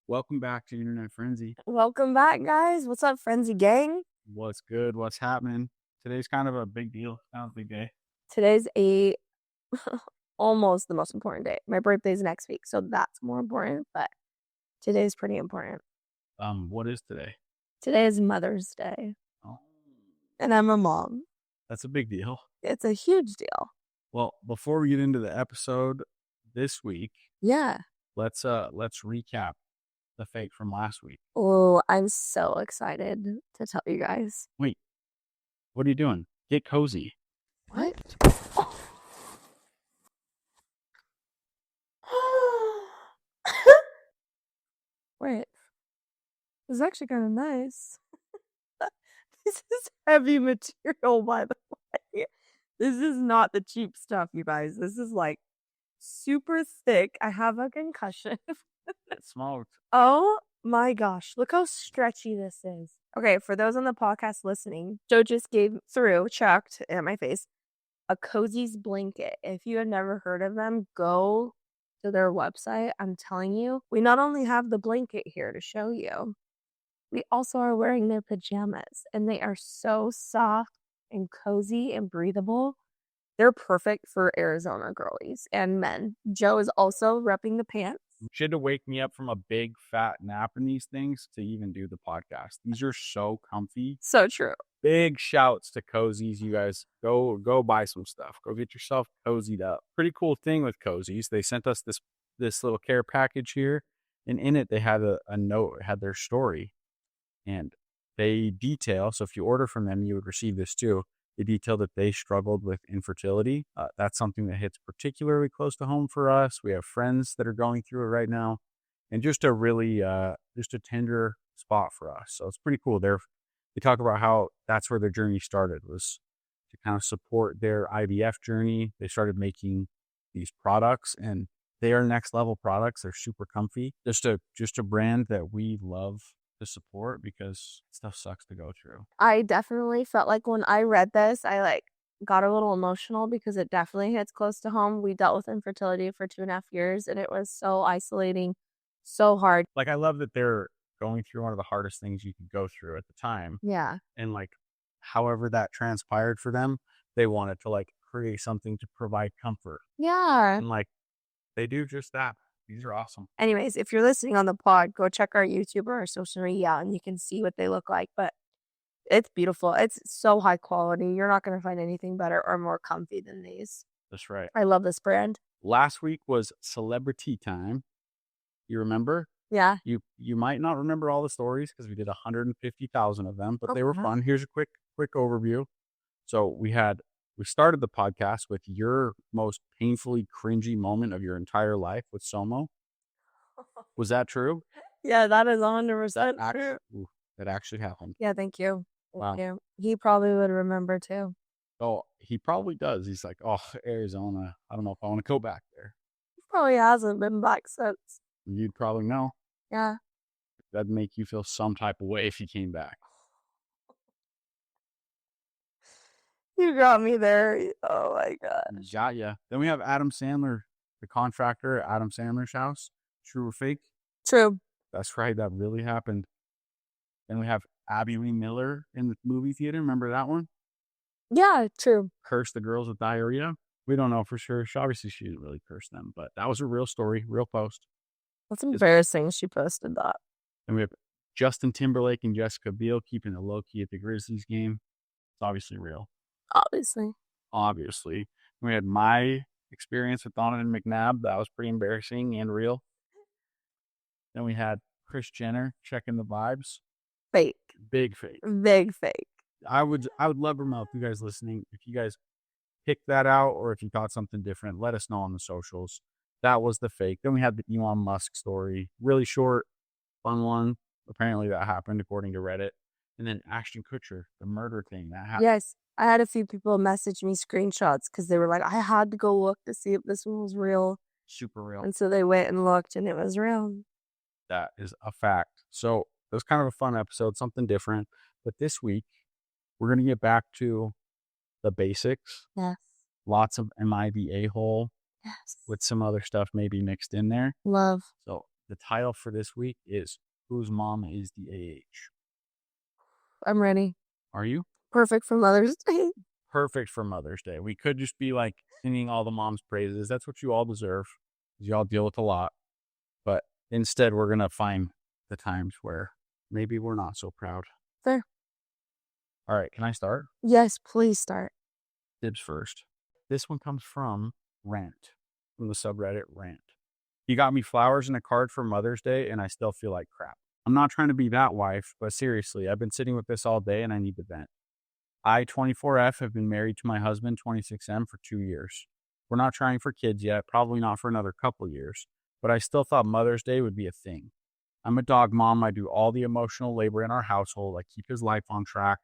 Welcome back to Internet Friendsy. Welcome back, guys. What's up, Friendsy gang? What's good? What's happening? Today's kind of a big deal. Kind of a big day. Today's almost the most important day. My birthday's next week, so that's more important, but today's pretty important. What is today? Today is Mother's Day, Oh, and I'm a mom. that's a big deal. It's a huge deal. Well, before we get into the episode this week, Yeah. let's recap the fake from last week. Oh, I'm so excited to tell you guys. Wait, what are you doing? Get cozy. What? Wait. This is actually kind of nice. This is heavy material, by the way. This is not the cheap stuff, you guys. This is like super thick. I have a concussion. It's small. Oh my gosh. Look how stretchy this is. Okay, for those on the podcast listening, Joe just chucked at my face, a Cozy's blanket. If you have never heard of them, go to their website. I'm telling you, we not only have the blanket here to show you, we also are wearing their pajamas, and they are so soft and cozy and breathable. They're perfect for Arizona girlies and men. Joe is also repping the pants. She had to wake me up from a big fat nap in these things to even do the podcast. These are so comfy. So true. Big shouts to Cozies. You guys go buy some stuff. Go get yourself cozied up. Pretty cool thing with Cozies. They sent us this little care package here, and in it they had a note. It had their story, and they detail. So if you order from them, you would receive this too. They detail that they struggled with infertility. That's something that hits particularly close to home for us. We have friends that are going through it right now, and just a really just a tender spot for us. So it's pretty cool. They talk about how that's where their journey started, was to kind of support their IVF journey. They started making these products, and they are next level products. They're super comfy. Just a brand that we love to support because stuff sucks to go through. I definitely felt like when I read this, I got a little emotional because it definitely hits close to home. We dealt with infertility for 2.5 years, and it was so isolating, so hard. Like, I love that they're going through one of the hardest things you could go through at the time. Yeah. And like, however that transpired for them, they wanted to like create something to provide comfort. Yeah. And like, they do just that. These are awesome. Anyways, if you're listening on the pod, go check our YouTube or our social media and you can see what they look like. But it's beautiful. It's so high quality. You're not going to find anything better or more comfy than these. That's right. I love this brand. Last week was celebrity time. You remember? Yeah. You might not remember all the stories because we did 150,000 of them, but they were fun. Here's a quick overview. So we started the podcast with your most painfully cringy moment of your entire life with Somo. Was that true? Yeah, that is 100% true. That actually happened. Yeah, thank you. Wow. Thank you. He probably would remember too. Oh, he probably does. He's like, oh, Arizona. I don't know if I want to go back there. He probably hasn't been back since. You'd probably know. Yeah. That'd make you feel some type of way if he came back. You got me there. Oh my gosh. Got ya. Then we have Adam Sandler, the contractor at Adam Sandler's house. True or fake? True. That's right. That really happened. Then we have Abby Lee Miller in the movie theater. Remember that one? Yeah, true. Curse the girls with diarrhea. We don't know for sure. Obviously, she didn't really curse them, but that was a real story, real post. That's embarrassing she posted that. And we have Justin Timberlake and Jessica Biel keeping it low key at the Grizzlies game. It's obviously real. Obviously. We had my experience with Donovan McNabb. That was pretty embarrassing and real. Then we had Kris Jenner checking the vibes. Fake. Big fake. Big fake. I would love to know if you guys listening, if you guys picked that out or if you thought something different, let us know on the socials. That was the fake. Then we had the Elon Musk story. Really short, fun one. Apparently that happened according to Reddit. And then Ashton Kutcher, the murder thing that happened. Yes. I had a few people message me screenshots because they were like, I had to go look to see if this one was real. Super real. And so they went and looked and it was real. That is a fact. So it was kind of a fun episode, something different. But this week, we're going to get back to the basics. Yes. Lots of Am I the A-hole? Yes. With some other stuff maybe mixed in there. Love. So The title for this week is Whose Mom is the AH? I'm ready. Are you? Perfect for Mother's Day. Perfect for Mother's Day. We could just be like singing all the mom's praises. That's what you all deserve. You all deal with a lot. But instead, we're going to find the times where maybe we're not so proud. Fair. All right. Can I start? Yes, please start. Dibs first. This one comes from Rant, from the subreddit Rant. He got me flowers and a card for Mother's Day, and I still feel like crap. I'm not trying to be that wife, but seriously, I've been sitting with this all day and I need to vent. I, 24F, have been married to my husband, 26M, for 2 years. We're not trying for kids yet, probably not for another couple years, but I still thought Mother's Day would be a thing. I'm a dog mom. I do all the emotional labor in our household. I keep his life on track.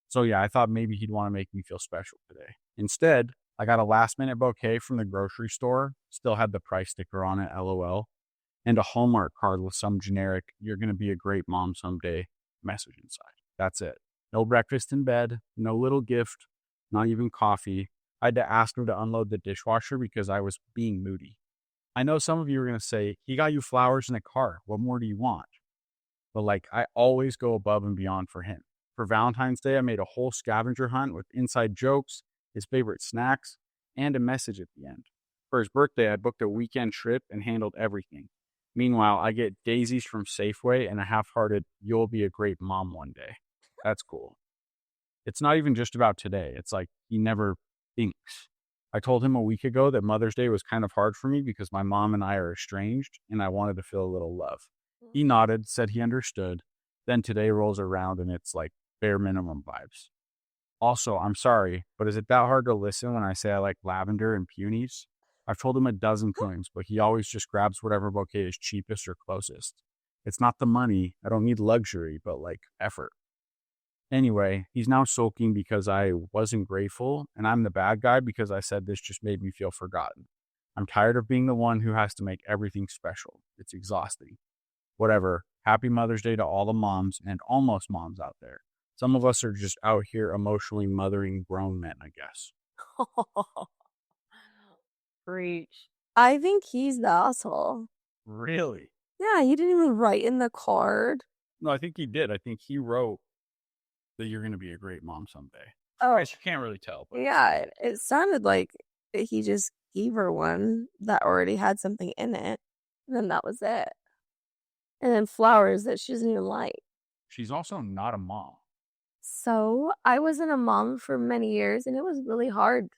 So yeah, I thought maybe he'd want to make me feel special today. Instead, I got a last-minute bouquet from the grocery store, still had the price sticker on it, LOL, and a Hallmark card with some generic, "You're going to be a great mom someday" message inside. That's it. No breakfast in bed, no little gift, not even coffee. I had to ask him to unload the dishwasher because I was being moody. I know some of you are going to say, he got you flowers and a car. What more do you want? But I always go above and beyond for him. For Valentine's Day, I made a whole scavenger hunt with inside jokes, his favorite snacks, and a message at the end. For his birthday, I booked a weekend trip and handled everything. Meanwhile, I get daisies from Safeway and a half-hearted, "You'll be a great mom one day." That's cool. It's not even just about today. It's like he never thinks. I told him a week ago that Mother's Day was kind of hard for me because my mom and I are estranged and I wanted to feel a little love. He nodded, said he understood. Then today rolls around and it's like bare minimum vibes. Also, I'm sorry, but is it that hard to listen when I say I like lavender and peonies? I've told him a dozen times, but he always just grabs whatever bouquet is cheapest or closest. It's not the money. I don't need luxury, but effort. Anyway, he's now sulking because I wasn't grateful, and I'm the bad guy because I said this just made me feel forgotten. I'm tired of being the one who has to make everything special. It's exhausting. Whatever. Happy Mother's Day to all the moms and almost moms out there. Some of us are just out here emotionally mothering grown men, I guess. Preach. I think he's the asshole. Really? Yeah, he didn't even write in the card. No, I think he did. I think he wrote that you're going to be a great mom someday. Oh, I guess you can't really tell. But yeah, it sounded like he just gave her one that already had something in it, and then that was it. And then flowers that she doesn't even like. She's also not a mom. So I wasn't a mom for many years, and it was really hard.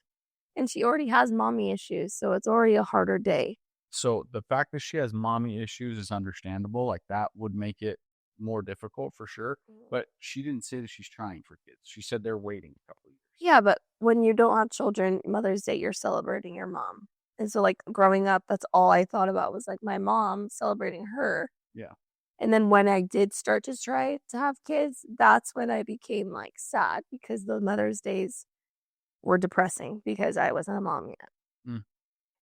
And she already has mommy issues, so it's already a harder day. So the fact that she has mommy issues is understandable. That would make it more difficult for sure. But she didn't say that she's trying for kids. She said they're waiting a couple of years. Yeah, but when you don't have children, Mother's Day, you're celebrating your mom. And so growing up, that's all I thought about was my mom celebrating her. Yeah. And then when I did start to try to have kids, that's when I became sad because the Mother's Days were depressing because I wasn't a mom yet.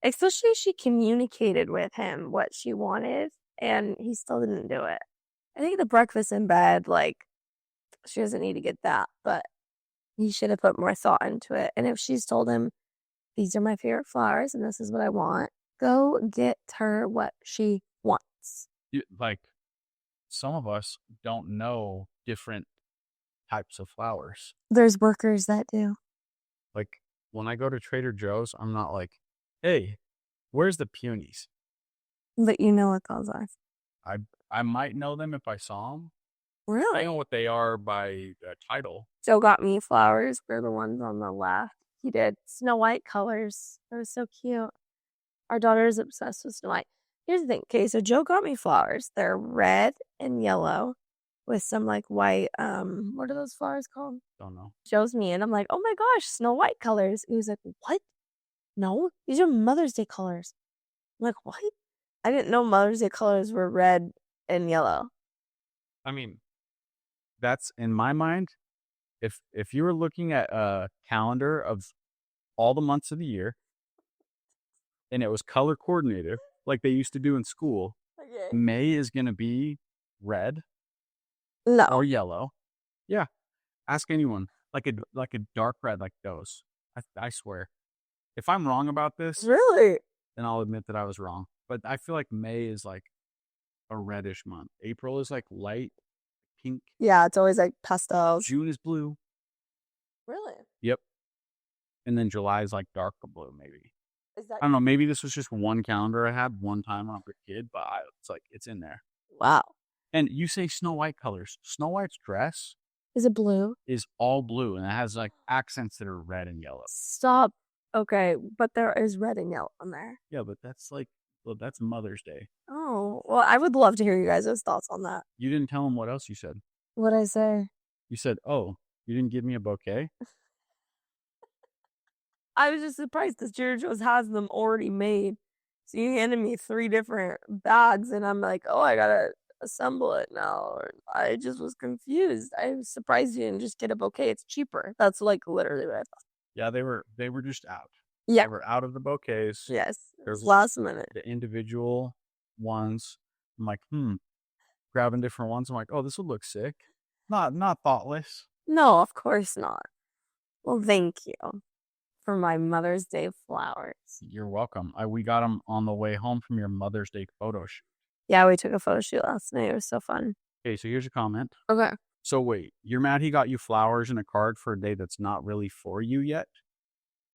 Especially she communicated with him what she wanted and he still didn't do it. I think the breakfast in bed, she doesn't need to get that, but he should have put more thought into it. And if she's told him, these are my favorite flowers and this is what I want, go get her what she wants. Some of us don't know different types of flowers. There's workers that do. When I go to Trader Joe's, I'm not like, "Hey, where's the peonies?" But you know what those are. I might know them if I saw them. Really? I know what they are by title. Joe got me flowers. They're the ones on the left. He did. Snow White colors. They were so cute. Our daughter is obsessed with Snow White. Here's the thing. Okay, so Joe got me flowers. They're red and yellow with some white, what are those flowers called? Don't know. Shows me and I'm like, oh my gosh, Snow White colors. He was like, what? No, these are Mother's Day colors. I'm like, what? I didn't know Mother's Day colors were red and yellow. I mean, that's in my mind. If you were looking at a calendar of all the months of the year and it was color coordinated like they used to do in school, okay, May is going to be red or yellow. Yeah. Ask anyone. Like a dark red like those. I swear. If I'm wrong about this, really, then I'll admit that I was wrong. But I feel like May is a reddish month. April is like light pink. Yeah, it's always like pastels. June is blue. Really? Yep. And then July is like darker blue, maybe. Is that I don't know. Maybe this was just one calendar I had one time when I was a kid, but it's like it's in there. wow? And you say Snow White colors. Snow White's dress Is it blue? is all blue, and it has like accents that are red and yellow. Stop. Okay, but there is red and yellow on there. Yeah, but that's Mother's Day. Oh, well, I would love to hear you guys' thoughts on that. You didn't tell him what else you said. What'd I say? You said, "Oh, you didn't give me a bouquet." I was just surprised that Trader Joe's has them already made. So you handed me 3 different bags, and I'm like, oh, I gotta assemble it now. I just was confused. I was surprised you didn't just get a bouquet. It's cheaper. That's like literally what I thought. Yeah, they were just out. Yeah. They were out of the bouquets. Yes. There's last minute. the individual ones. I'm like, grabbing different ones. I'm like, oh, this would look sick. Not thoughtless. No, of course not. Well, thank you for my Mother's Day flowers. You're welcome. We got them on the way home from your Mother's Day photo shoot. Yeah, we took a photo shoot last night. It was so fun. Okay, so here's a comment. Okay. So wait, you're mad he got you flowers and a card for a day that's not really for you yet?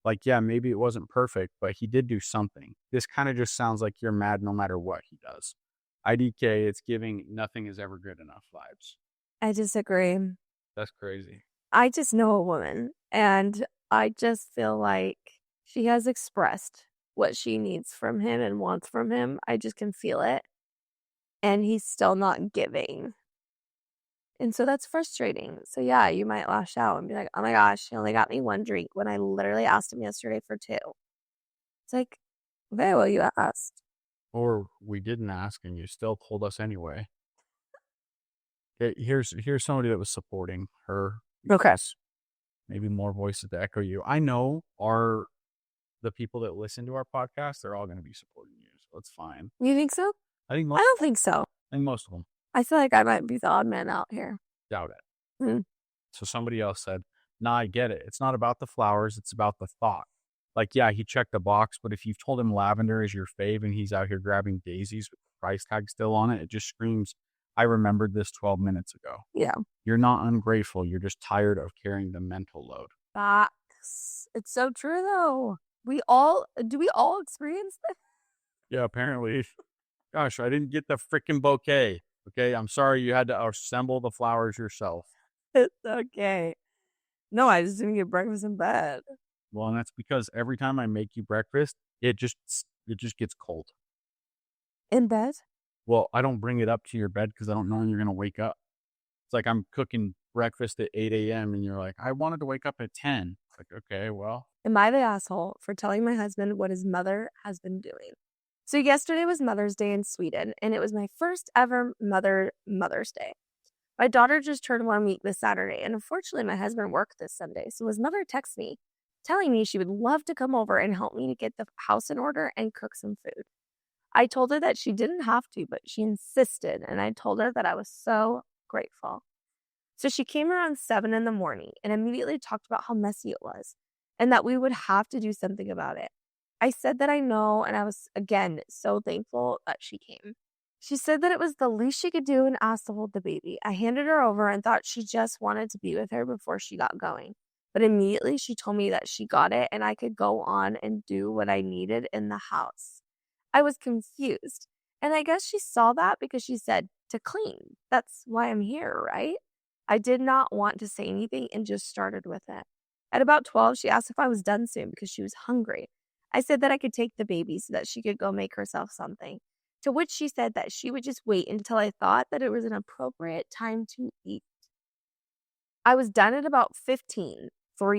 Like, yeah, maybe it wasn't perfect, but he did do something. This kind of just sounds like you're mad no matter what he does. IDK, it's giving nothing is ever good enough vibes. I disagree. That's crazy. I just know a woman, and I just feel like she has expressed what she needs from him and wants from him. I just can feel it. And he's still not giving. And so that's frustrating. So yeah, you might lash out and be like, oh my gosh, he only got me 1 drink when I literally asked him yesterday for 2. It's like, okay, well, you asked. Or we didn't ask and you still told us anyway. Okay, here's somebody that was supporting her. Okay. Maybe more voices to echo you. I know the people that listen to our podcast, they're all going to be supporting you, so it's fine. You think so? I don't think so. I think most of them. I feel like I might be the odd man out here. Doubt it. So somebody else said, nah, I get it. It's not about the flowers. It's about the thought. Like, yeah, he checked the box, but if you've told him lavender is your fave and he's out here grabbing daisies with the price tag still on it, it just screams, I remembered this 12 minutes ago. Yeah. You're not ungrateful. You're just tired of carrying the mental load. Facts. It's so true, though. Do we all experience this? Yeah, apparently. Gosh, I didn't get the freaking bouquet. Okay, I'm sorry you had to assemble the flowers yourself. It's okay. No, I just didn't get breakfast in bed. Well, and that's because every time I make you breakfast, it just gets cold. In bed? Well, I don't bring it up to your bed because I don't know when you're going to wake up. It's like I'm cooking breakfast at 8 a.m. and you're like, I wanted to wake up at 10. It's like, okay, well. Am I the asshole for telling my husband what his mother has been doing? So yesterday was Mother's Day in Sweden, and it was my first ever Mother's Day. My daughter just turned 1 week this Saturday, and unfortunately my husband worked this Sunday, so his mother texted me, telling me she would love to come over and help me to get the house in order and cook some food. I told her that she didn't have to, but she insisted, and I told her that I was so grateful. So she came around 7 in the morning and immediately talked about how messy it was and that we would have to do something about it. I said that I know, and I was, again, so thankful that she came. She said that it was the least she could do and asked to hold the baby. I handed her over and thought she just wanted to be with her before she got going. But immediately she told me that she got it and I could go on and do what I needed in the house. I was confused. And I guess she saw that because she said, to clean. That's why I'm here, right? I did not want to say anything and just started with it. At about 12, she asked if I was done soon because she was hungry. I said that I could take the baby so that she could go make herself something. To which she said that she would just wait until I thought that it was an appropriate time to eat. I was done at about 3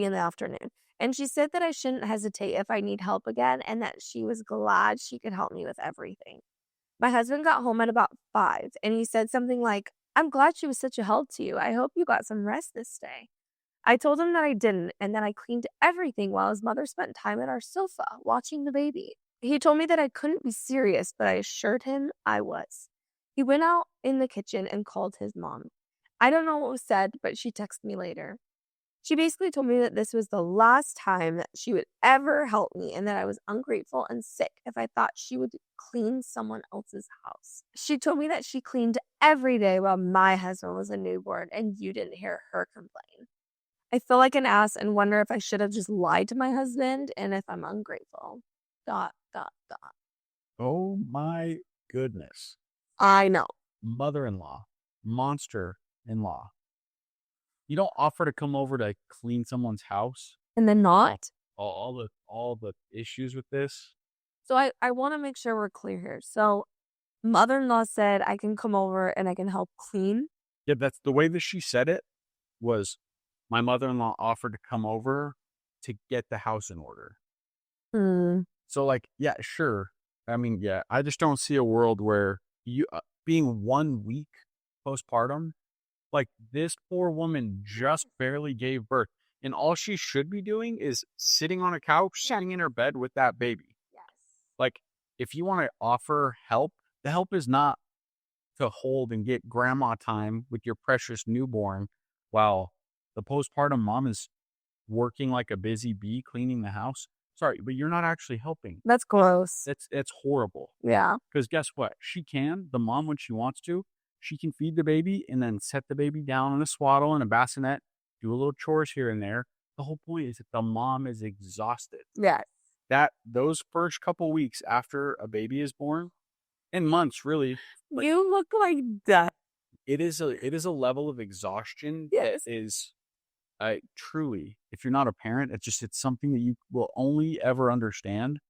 in the afternoon. And she said that I shouldn't hesitate if I need help again and that she was glad she could help me with everything. My husband got home at about 5 and he said something like, I'm glad she was such a help to you. I hope you got some rest this day. I told him that I didn't and that I cleaned everything while his mother spent time at our sofa watching the baby. He told me that I couldn't be serious, but I assured him I was. He went out in the kitchen and called his mom. I don't know what was said, but she texted me later. She basically told me that this was the last time that she would ever help me and that I was ungrateful and sick if I thought she would clean someone else's house. She told me that she cleaned every day while my husband was a newborn and you didn't hear her complain. I feel like an ass and wonder if I should have just lied to my husband and if I'm ungrateful. ... Oh my goodness. I know. Mother-in-law, monster-in-law. You don't offer to come over to clean someone's house. And then not? All the issues with this. So I want to make sure we're clear here. So mother-in-law said I can come over and I can help clean. Yeah, that's the way that she said it was my mother-in-law offered to come over to get the house in order. So like, yeah, sure. I mean, yeah, I just don't see a world where you being 1 week postpartum, like this poor woman just barely gave birth. And all she should be doing is sitting on a couch, sitting in her bed with that baby. Yes. Like, if you want to offer help, the help is not to hold and get grandma time with your precious newborn while the postpartum mom is working like a busy bee cleaning the house. Sorry, but you're not actually helping. That's gross. It's horrible. Yeah. Because guess what? The mom, when she wants to, she can feed the baby and then set the baby down in a swaddle and a bassinet, do a little chores here and there. The whole point is that the mom is exhausted. Yes. Those first couple weeks after a baby is born, and months really. You look like death. It is a level of exhaustion Yes. that is truly, if you're not a parent, it's something that you will only ever understand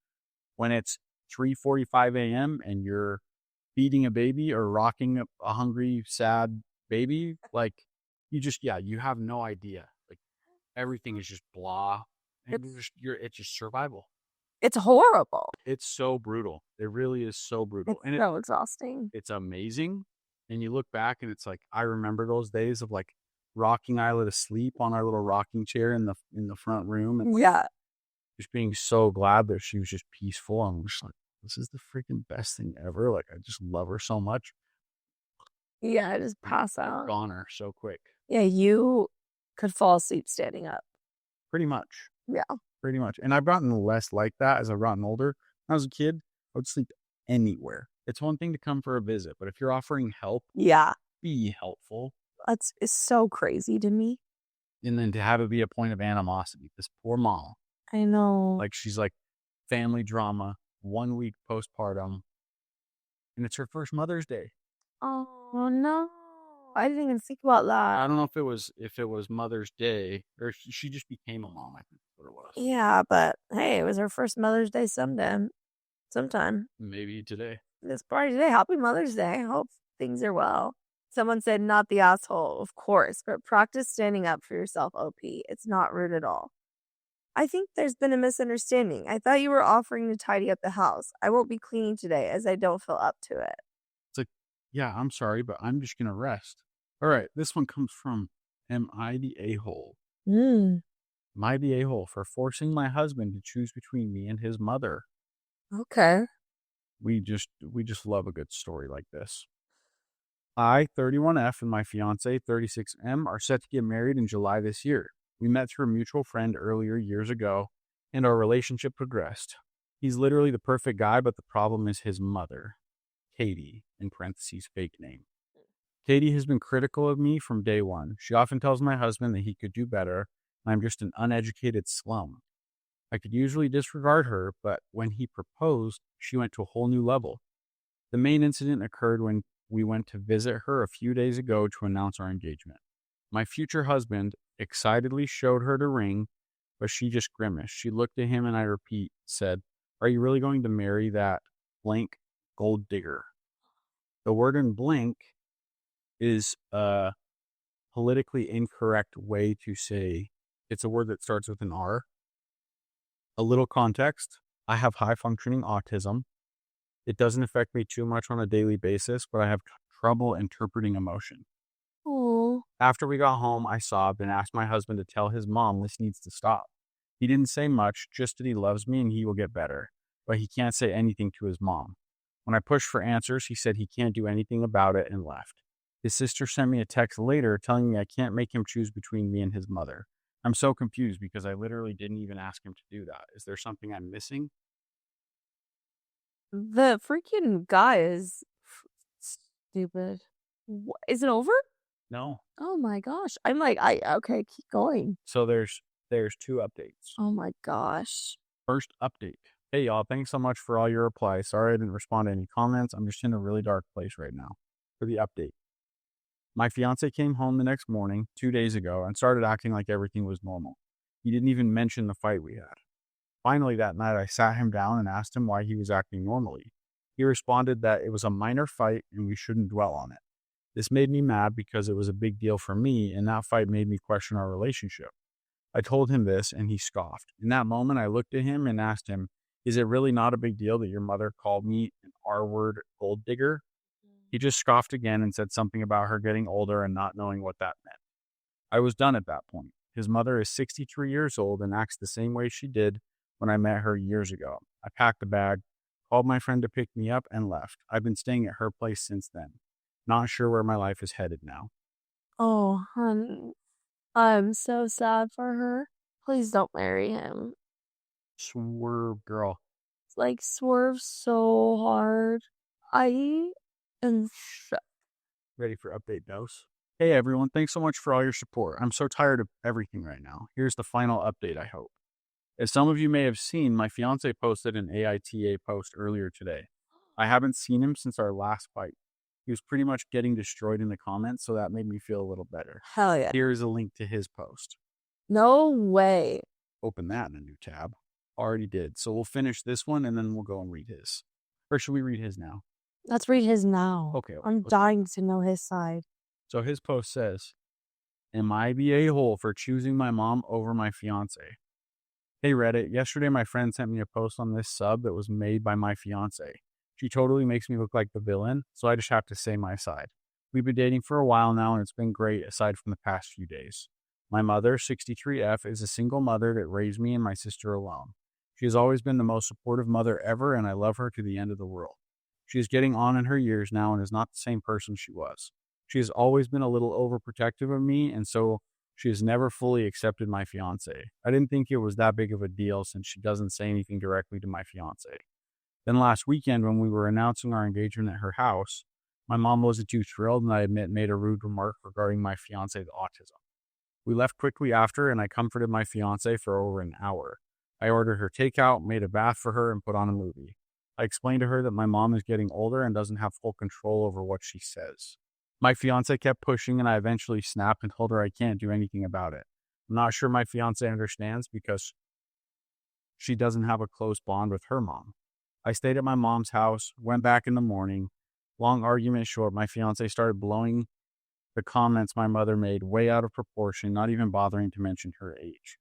when it's 3:45 a.m. and you're feeding a baby or rocking a hungry, sad baby. Like you have no idea. Like everything is just blah. And it's just survival. It's horrible. It's so brutal. It really is so brutal. It's so exhausting. It's amazing. And you look back and it's like, I remember those days of like rocking Isla to sleep on our little rocking chair in the front room. And yeah. Just being so glad that she was just peaceful. I'm just like, this is the freaking best thing ever. Like, I just love her so much. Yeah, I just pass out. Gone her so quick. Yeah, you could fall asleep standing up. Pretty much. Yeah. Pretty much. And I've gotten less like that as I've gotten older. When I was a kid, I would sleep anywhere. It's one thing to come for a visit, but if you're offering help, be helpful. It's so crazy to me. And then to have it be a point of animosity. This poor mom. I know. Like, she's like family drama, 1 week postpartum. And it's her first Mother's Day. Oh, no. I didn't even think about that. I don't know if it was Mother's Day or she just became a mom, I think that's what it was. Yeah, but hey, it was her first Mother's Day sometime. Maybe today. It's probably today. Happy Mother's Day. I hope things are well. Someone said, not the asshole, of course, but practice standing up for yourself, OP. It's not rude at all. I think there's been a misunderstanding. I thought you were offering to tidy up the house. I won't be cleaning today as I don't feel up to it. It's like, yeah, I'm sorry, but I'm just going to rest. All right, this one comes from Am I the A-hole? Am I the A-hole for forcing my husband to choose between me and his mother? Okay. We just love a good story like this. I, 31F, and my fiancé, 36M, are set to get married in July this year. We met through a mutual friend earlier years ago, and our relationship progressed. He's literally the perfect guy, but the problem is his mother, Katie, in parentheses, fake name. Katie has been critical of me from day one. She often tells my husband that he could do better, and I'm just an uneducated slum. I could usually disregard her, but when he proposed, she went to a whole new level. The main incident occurred when we went to visit her a few days ago to announce our engagement. My future husband excitedly showed her the ring, but she just grimaced. She looked at him and I repeat, said, "Are you really going to marry that blank gold digger?" The word in blank is a politically incorrect way to say it's a word that starts with an R. A little context. I have high functioning autism. It doesn't affect me too much on a daily basis, but I have trouble interpreting emotion. Aww. After we got home, I sobbed and asked my husband to tell his mom this needs to stop. He didn't say much, just that he loves me and he will get better, but he can't say anything to his mom. When I pushed for answers, he said he can't do anything about it and left. His sister sent me a text later telling me I can't make him choose between me and his mother. I'm so confused because I literally didn't even ask him to do that. Is there something I'm missing? The freaking guy is stupid. Is it over? No. Oh my gosh. I'm like, okay, keep going. So there's two updates. Oh my gosh. First update. Hey y'all, thanks so much for all your replies. Sorry I didn't respond to any comments. I'm just in a really dark place right now. For the update. My fiance came home the next morning, 2 days ago, and started acting like everything was normal. He didn't even mention the fight we had. Finally, that night, I sat him down and asked him why he was acting normally. He responded that it was a minor fight and we shouldn't dwell on it. This made me mad because it was a big deal for me, and that fight made me question our relationship. I told him this, and he scoffed. In that moment, I looked at him and asked him, is it really not a big deal that your mother called me an R-word gold digger? He just scoffed again and said something about her getting older and not knowing what that meant. I was done at that point. His mother is 63 years old and acts the same way she did when I met her years ago. I packed a bag, called my friend to pick me up, and left. I've been staying at her place since then. Not sure where my life is headed now. Oh, hun. I'm so sad for her. Please don't marry him. Swerve, girl. Like, swerve so hard. I am shook. Ready for update dose? Hey everyone, thanks so much for all your support. I'm so tired of everything right now. Here's the final update, I hope. As some of you may have seen, my fiance posted an AITA post earlier today. I haven't seen him since our last fight. He was pretty much getting destroyed in the comments, so that made me feel a little better. Hell yeah. Here is a link to his post. No way. Open that in a new tab. Already did. So we'll finish this one and then we'll go and read his. Or should we read his now? Let's read his now. Okay. I'm dying to know his side. So his post says, am I the a-hole for choosing my mom over my fiance? Hey Reddit, yesterday my friend sent me a post on this sub that was made by my fiance. She totally makes me look like the villain, so I just have to say my side. We've been dating for a while now and it's been great aside from the past few days. My mother, 63F, is a single mother that raised me and my sister alone. She has always been the most supportive mother ever and I love her to the end of the world. She is getting on in her years now and is not the same person she was. She has always been a little overprotective of me, and so she has never fully accepted my fiance. I didn't think it was that big of a deal since she doesn't say anything directly to my fiance. Then last weekend, when we were announcing our engagement at her house, my mom wasn't too thrilled and I admit made a rude remark regarding my fiance's autism. We left quickly after and I comforted my fiance for over an hour. I ordered her takeout, made a bath for her, and put on a movie. I explained to her that my mom is getting older and doesn't have full control over what she says. My fiance kept pushing and I eventually snapped and told her I can't do anything about it. I'm not sure my fiance understands because she doesn't have a close bond with her mom. I stayed at my mom's house, went back in the morning. Long argument short, my fiance started blowing the comments my mother made way out of proportion, not even bothering to mention her age.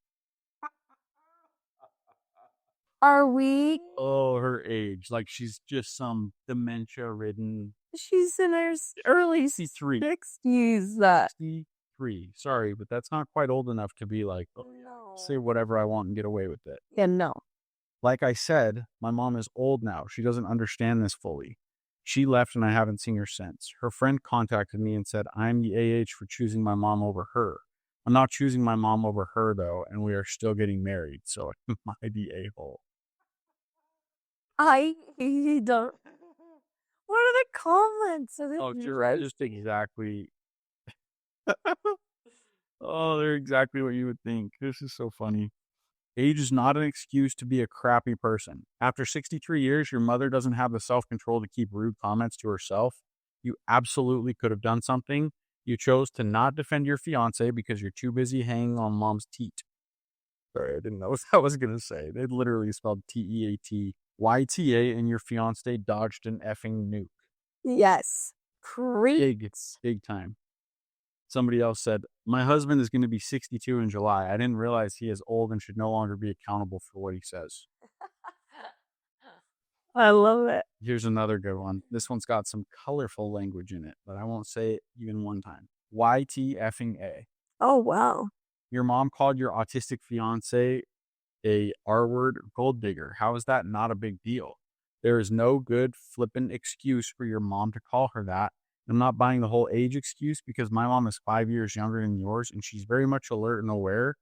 Are we? Oh, her age. Like she's just some dementia-ridden. She's in her early 63. 60s. 63. Sorry, but that's not quite old enough to be like, oh, No. say whatever I want and get away with it. Yeah, no. Like I said, my mom is old now. She doesn't understand this fully. She left and I haven't seen her since. Her friend contacted me and said, I'm the AH for choosing my mom over her. I'm not choosing my mom over her, though, and we are still getting married, so am I the a-hole? I don't. What are the comments? Are they Just exactly. Oh, they're exactly what you would think. This is so funny. Age is not an excuse to be a crappy person. After 63 years, your mother doesn't have the self-control to keep rude comments to herself. You absolutely could have done something. You chose to not defend your fiance because you're too busy hanging on mom's teat. Sorry, I didn't know what I was going to say. They literally spelled TEATYTA and your fiance dodged an effing nuke. Yes. Big time. Somebody else said, my husband is going to be 62 in July. I didn't realize he is old and should no longer be accountable for what he says. I love it. Here's another good one. This one's got some colorful language in it, but I won't say it even one time. YTFing-A. Oh, wow. Your mom called your autistic fiance a R-word gold digger. How is that not a big deal? There is no good flippant excuse for your mom to call her that. I'm not buying the whole age excuse because my mom is 5 years younger than yours and she's very much alert and aware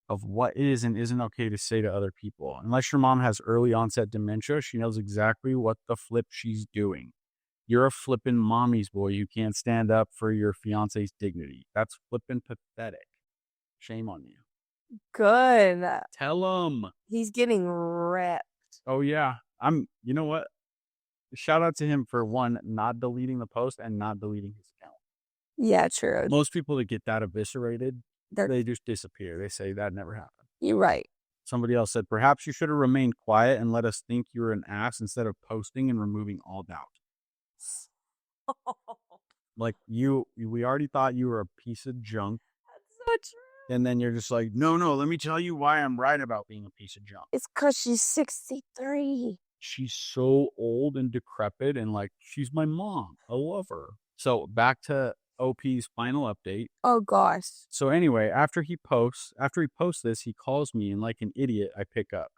of what is and isn't okay to say to other people. Unless your mom has early onset dementia, she knows exactly what the flip she's doing. You're a flippin' mommy's boy who can't stand up for your fiance's dignity. That's flippin' pathetic. Shame on you. Good. Tell him. He's getting ripped. Oh, yeah. You know what? Shout out to him for one, not deleting the post and not deleting his account. Yeah, true. Most people that get that eviscerated, They're- they just disappear. They say that never happened. You're right. Somebody else said, perhaps you should have remained quiet and let us think you were an ass instead of posting and removing all doubt. Like we already thought you were a piece of junk. That's so true. And then you're just like, no, let me tell you why I'm right about being a piece of junk. It's because she's 63. She's so old and decrepit and like, she's my mom. I love her. So back to OP's final update. Oh, gosh. So anyway, after he posts this, he calls me and like an idiot, I pick up.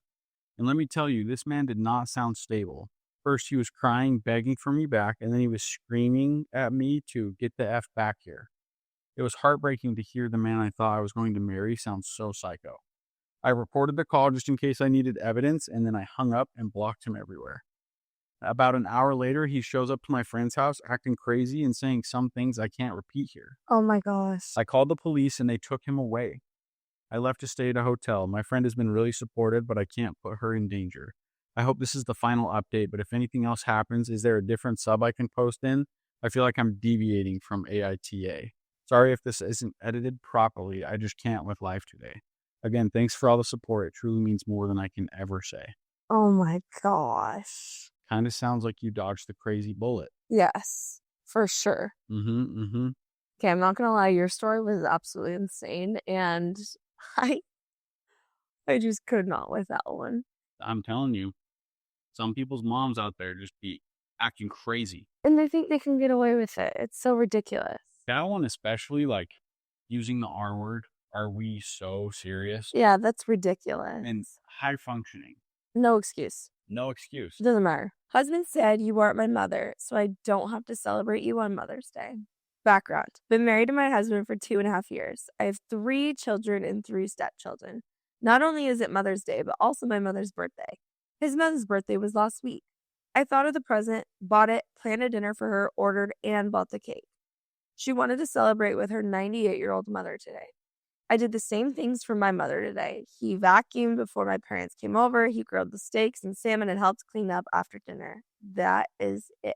And let me tell you, this man did not sound stable. First, he was crying, begging for me back, and then he was screaming at me to get the F back here. It was heartbreaking to hear the man I thought I was going to marry sound so psycho. I reported the call just in case I needed evidence, and then I hung up and blocked him everywhere. About an hour later, he shows up to my friend's house acting crazy and saying some things I can't repeat here. Oh, my gosh. I called the police and they took him away. I left to stay at a hotel. My friend has been really supportive, but I can't put her in danger. I hope this is the final update, but if anything else happens, is there a different sub I can post in? I feel like I'm deviating from AITA. Sorry if this isn't edited properly. I just can't with life today. Again, thanks for all the support. It truly means more than I can ever say. Oh, my gosh. Kind of sounds like you dodged the crazy bullet. Yes, for sure. Okay, I'm not going to lie. Your story was absolutely insane. And I just could not with that one. I'm telling you, some people's moms out there just be acting crazy. And they think they can get away with it. It's so ridiculous. That one especially, like, using the R word. Are we so serious? Yeah, that's ridiculous. And high functioning. No excuse. No excuse. It doesn't matter. Husband said you aren't my mother, so I don't have to celebrate you on Mother's Day. Background. Been married to my husband for 2.5 years. I have 3 children and 3 stepchildren. Not only is it Mother's Day, but also my mother's birthday. His mother's birthday was last week. I thought of the present, bought it, planned a dinner for her, ordered, and bought the cake. She wanted to celebrate with her 98-year-old mother today. I did the same things for my mother today. He vacuumed before my parents came over. He grilled the steaks and salmon and helped clean up after dinner. That is it.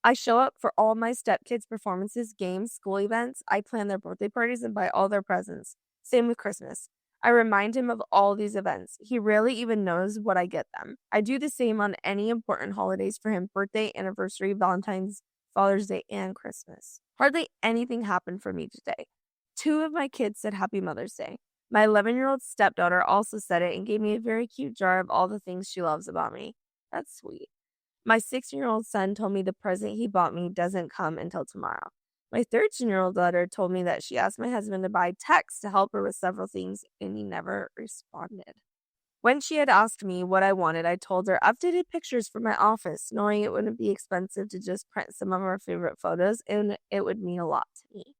I show up for all my stepkids' performances, games, school events. I plan their birthday parties and buy all their presents. Same with Christmas. I remind him of all these events. He rarely even knows what I get them. I do the same on any important holidays for him: birthday, anniversary, Valentine's, Father's Day, and Christmas. Hardly anything happened for me today. 2 of my kids said Happy Mother's Day. My 11-year-old stepdaughter also said it and gave me a very cute jar of all the things she loves about me. That's sweet. My 6-year-old son told me the present he bought me doesn't come until tomorrow. My 13-year-old daughter told me that she asked my husband to buy text to help her with several things, and he never responded. When she had asked me what I wanted, I told her updated pictures for my office, knowing it wouldn't be expensive to just print some of our favorite photos, and it would mean a lot to me.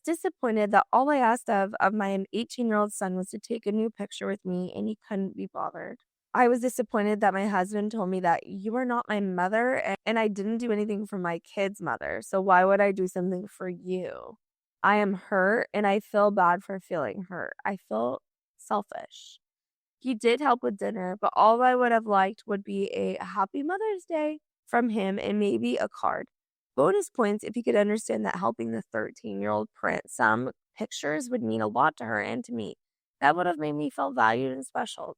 Disappointed that all I asked of my 18-year-old son was to take a new picture with me, and he couldn't be bothered. I was disappointed that my husband told me that you are not my mother, and I didn't do anything for my kid's mother, so why would I do something for you? I am hurt, and I feel bad for feeling hurt. I feel selfish. He did help with dinner, but all I would have liked would be a Happy Mother's Day from him and maybe a card. Bonus points if you could understand that helping the 13-year-old print some pictures would mean a lot to her and to me. That would have made me feel valued and special.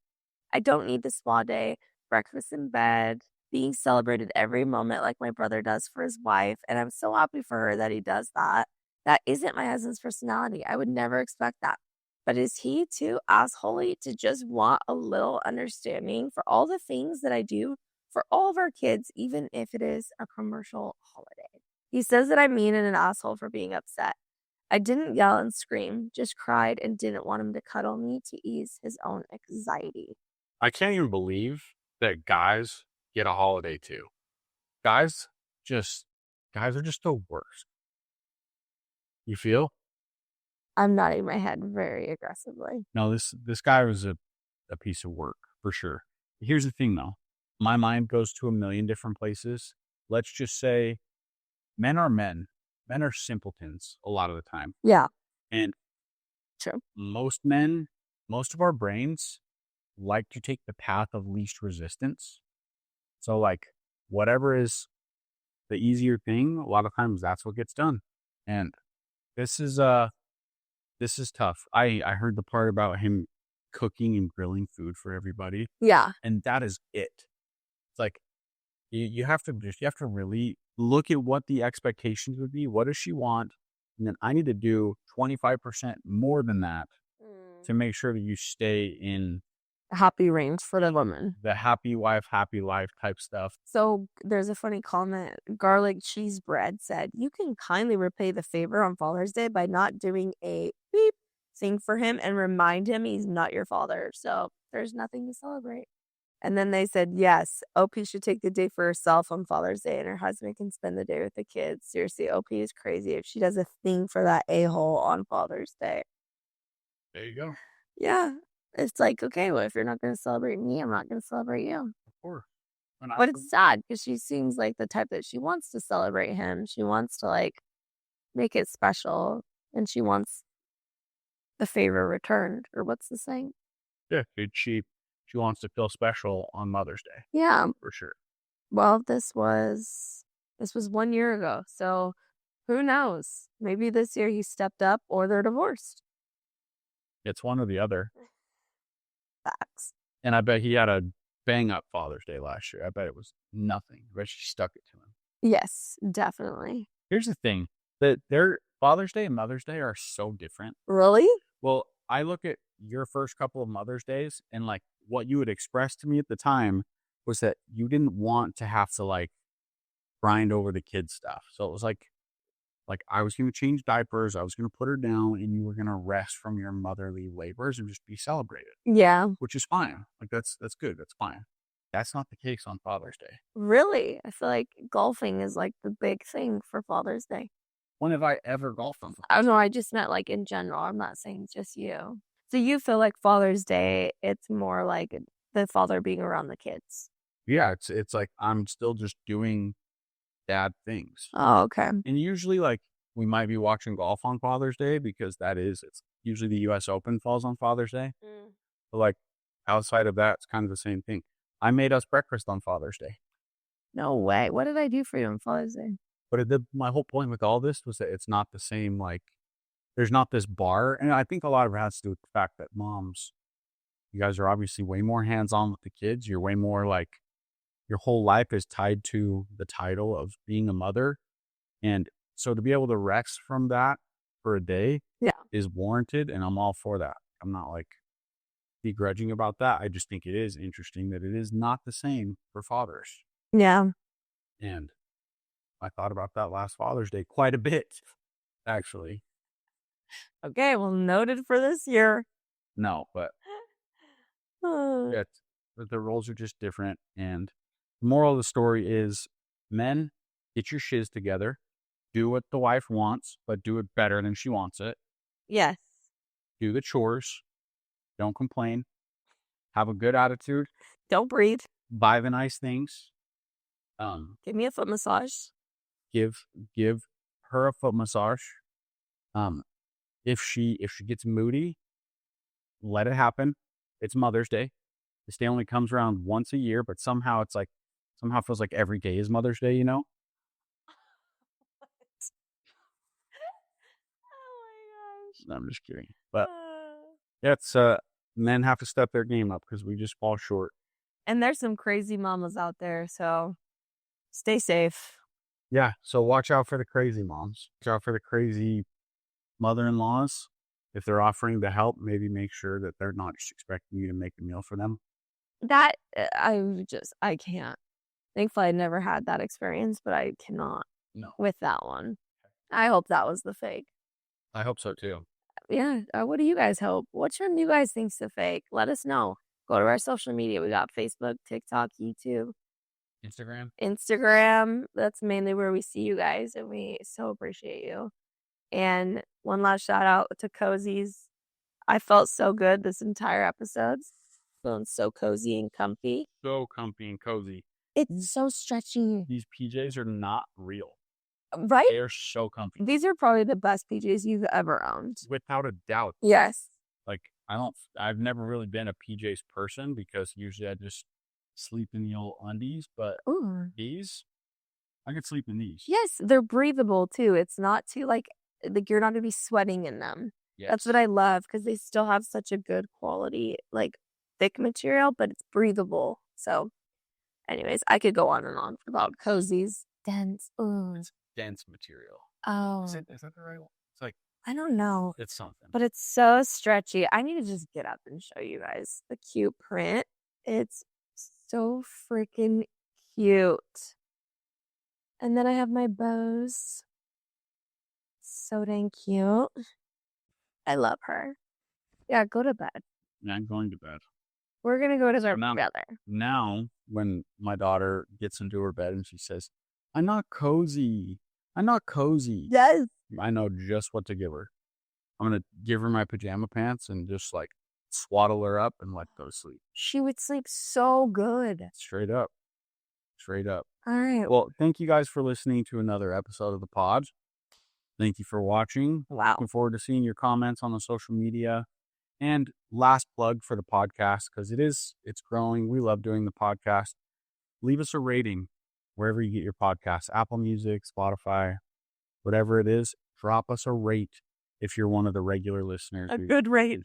I don't need the spa day, breakfast in bed, being celebrated every moment like my brother does for his wife, and I'm so happy for her that he does that. That isn't my husband's personality. I would never expect that. But is he too assholey to just want a little understanding for all the things that I do for all of our kids, even if it is a commercial holiday? He says that I'm mean and an asshole for being upset. I didn't yell and scream, just cried and didn't want him to cuddle me to ease his own anxiety. I can't even believe that guys get a holiday too. Guys are just the worst. You feel? I'm nodding my head very aggressively. No, this guy was a piece of work for sure. Here's the thing though. My mind goes to a million different places. Let's just say men are men. Men are simpletons a lot of the time. Yeah, And true. most men, most of our brains like to take the path of least resistance. So like whatever is the easier thing, a lot of times that's what gets done. And this is tough. I heard the part about him cooking and grilling food for everybody, Yeah. and that is it. It's like you have to really look at what the expectations would be. What does she want? And then I need to do 25% more than that to make sure that you stay in Happy range for the woman. the happy wife, happy life type stuff. So there's a funny comment. Garlic cheese bread said, "You can kindly repay the favor on Father's Day by not doing a beep thing for him and remind him he's not your father. So there's nothing to celebrate." And then they said, "Yes, OP should take the day for herself on Father's Day and her husband can spend the day with the kids." Seriously, OP is crazy if she does a thing for that a-hole on Father's Day. There you go. Yeah. It's like, okay, well, if you're not going to celebrate me, I'm not going to celebrate you. Of course. But it's sad because she seems like the type that she wants to celebrate him. She wants to like make it special and she wants the favor returned. Or what's the saying? Yeah, she wants to feel special on Mother's Day Yeah. for sure. Well, this was 1 year ago. So who knows? Maybe this year he stepped up or they're divorced. It's one or the other. Facts. And I bet he had a bang up Father's Day last year. I bet it was nothing. I bet she stuck it to him. Yes, definitely. Here's the thing that their Father's Day and Mother's Day are so different. Really? Well, I look at your first couple of Mother's Days and like what you had expressed to me at the time was that you didn't want to have to like grind over the kids stuff. So it was like I was going to change diapers, I was going to put her down, and you were going to rest from your motherly labors and just be celebrated. Yeah. Which is fine. Like that's good. That's fine. That's not the case on Father's Day. Really? I feel like golfing is like the big thing for Father's Day. When have I ever golfed on Father's I don't know. I just meant like in general. I'm not saying just you. So you feel like Father's Day, it's more like the father being around the kids. Yeah, it's like I'm still just doing dad things. Oh, okay. And usually like we might be watching golf on Father's Day because it's usually the US Open falls on Father's Day. But like outside of that, it's kind of the same thing. I made us breakfast on Father's Day. No way. What did I do for you on Father's Day? But my whole point with all this was that it's not the same, like there's not this bar. And I think a lot of it has to do with the fact that moms, you guys are obviously way more hands-on with the kids. You're way more like your whole life is tied to the title of being a mother. And so to be able to rest from that for a day is warranted. And I'm all for that. I'm not like begrudging about that. I just think it is interesting that it is not the same for fathers. Yeah. And I thought about that last Father's Day quite a bit, actually. Okay, well, noted for this year. No, but yeah, the roles are just different. And the moral of the story is men, get your shiz together. Do what the wife wants, but do it better than she wants it. Yes. Do the chores. Don't complain. Have a good attitude. Don't breathe. Buy the nice things. Give me a foot massage. Give her a foot massage. If she gets moody, let it happen. It's Mother's Day. This day only comes around once a year, but somehow feels like every day is Mother's Day, you know? Oh my gosh. No, I'm just kidding. But yeah, it's men have to step their game up because we just fall short. And there's some crazy mamas out there, so stay safe. Yeah, so watch out for the crazy moms. Watch out for the crazy mother-in-laws. If they're offering to help, maybe make sure that they're not just expecting you to make a meal for them. That I can't. Thankfully, I never had that experience, but I cannot with that one. I hope that was the fake. I hope so too. Yeah. What do you guys hope? Which one do you guys think's the fake? Let us know. Go to our social media. We got Facebook, TikTok, YouTube, Instagram. That's mainly where we see you guys, and we so appreciate you. And one last shout out to Cozies. I felt so good this entire episode. Feeling so cozy and comfy. So comfy and cozy. It's so stretchy. These PJs are not real. Right? They are so comfy. These are probably the best PJs you've ever owned. Without a doubt. Yes. Like, I've never really been a PJs person because usually I just sleep in the old undies, but these, I could sleep in these. Yes, they're breathable too. It's not too like you're not gonna be sweating in them. Yes. That's what I love because they still have such a good quality, like thick material, but it's breathable. So, anyways, I could go on and on about Cozies. Dense. It's dense material. Oh. Is that the right one? It's like, I don't know. It's something. But it's so stretchy. I need to just get up and show you guys the cute print. It's so freaking cute. And then I have my bows. So dang cute. I love her. Yeah, go to bed. Yeah, I'm going to bed. We're going to go to bed together. Now, when my daughter gets into her bed and she says, I'm not cozy. I'm not cozy. Yes. I know just what to give her. I'm going to give her my pajama pants and just like swaddle her up and let go to sleep. She would sleep so good. Straight up. Straight up. All right. Well, thank you guys for listening to another episode of the pod. Thank you for watching. Wow. Looking forward to seeing your comments on the social media. And last plug for the podcast, because it's growing. We love doing the podcast. Leave us a rating wherever you get your podcasts. Apple Music, Spotify, whatever it is. Drop us a rate if you're one of the regular listeners. A good rate.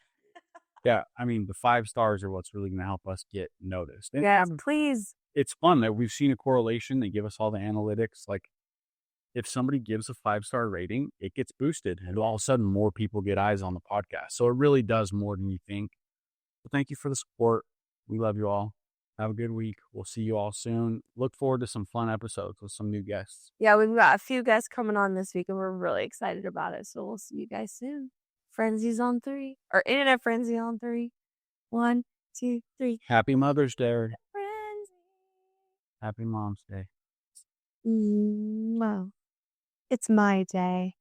Yeah, I mean, the 5 stars are what's really going to help us get noticed. And yeah, please. It's fun that we've seen a correlation. They give us all the analytics. Like, if somebody gives a 5-star rating, it gets boosted. And all of a sudden, more people get eyes on the podcast. So it really does more than you think. But thank you for the support. We love you all. Have a good week. We'll see you all soon. Look forward to some fun episodes with some new guests. Yeah, we've got a few guests coming on this week, and we're really excited about it. So we'll see you guys soon. Frenzy's on 3. Or Internet Friendsy on 3. 1, 2, 3. Happy Mother's Day. Frenzy. Happy Mom's Day. Wow. It's my day.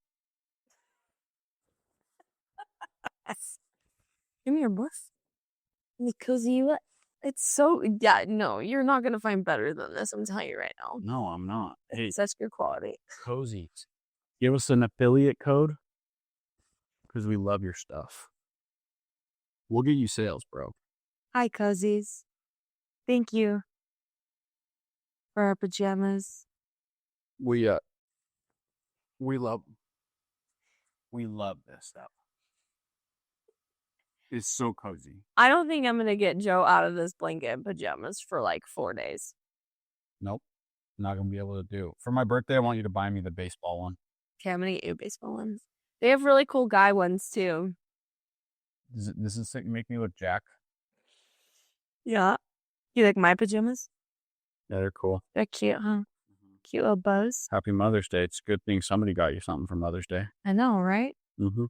Give me your bliss. Let me cozy you up. It's so, yeah, no, you're not going to find better than this. I'm telling you right now. No, I'm not. Hey, it's such good quality. Cozies. Give us an affiliate code because we love your stuff. We'll get you sales, bro. Hi, Cozies. Thank you for our pajamas. We love this stuff. It's so cozy. I don't think I'm going to get Joe out of this blanket and pajamas for like 4 days. Nope. Not going to be able to do. For my birthday, I want you to buy me the baseball one. Okay, I'm going to get you baseball ones. They have really cool guy ones too. Does this make me look Jack? Yeah. You like my pajamas? Yeah, they're cool. They're cute, huh? Mm-hmm. Cute little bows. Happy Mother's Day. It's a good thing somebody got you something for Mother's Day. I know, right? Mm-hmm.